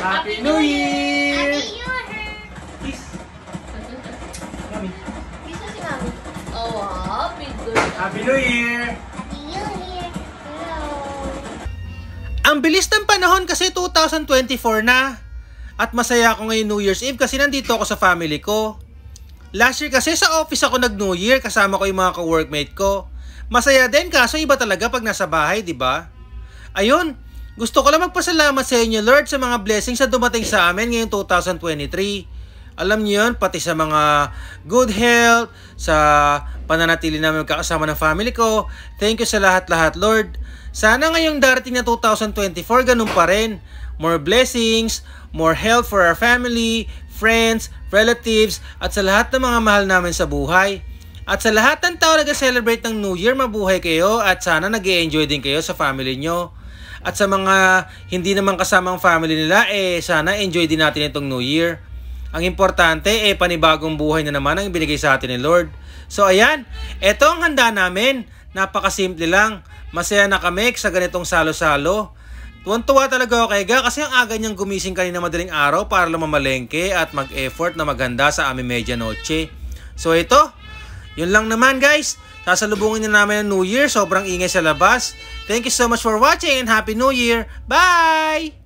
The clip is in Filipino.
Happy New Year! Kiss. Mami. Kiss na si Mami. Oh, happy good. Happy New Year! Happy New Year. Hello. Ang bilis ng panahon kasi 2024 na. At masaya ako ngayon New Year's Eve kasi nandito ako sa family ko. Last year kasi sa office ako nag-New Year kasama ko yung mga ka-workmate ko. Masaya din kaso iba talaga pag nasa bahay, di ba? Ayun, gusto ko lang magpasalamat sa inyo Lord sa mga blessings na dumating sa amin ngayong 2023. Alam niyo yun, pati sa mga good health, sa pananatili namin magkakasama ng family ko. Thank you sa lahat-lahat Lord. Sana ngayong darating na 2024 ganun pa rin. More blessings, more health for our family, friends, relatives, at sa lahat ng mga mahal namin sa buhay. At sa lahat ng tao nag-celebrate ng New Year, mabuhay kayo at sana nag-i-enjoy din kayo sa family nyo. At sa mga hindi naman kasamang family nila, sana enjoy din natin itong New Year. Ang importante, panibagong buhay na naman ang ibinigay sa atin ni Lord. So ayan, ito ang handa namin. Napakasimple lang. Masaya na kami sa ganitong salo-salo. Tuwan-tuwa talaga ako kay Ga kasi ang aga niyang gumising kanina madaling araw para lumamalengke at mag-effort na maghanda sa aming medianoche. So ito, yun lang naman guys. Sasalubungin na namin ang New Year. Sobrang ingay sa labas. Thank you so much for watching and Happy New Year. Bye!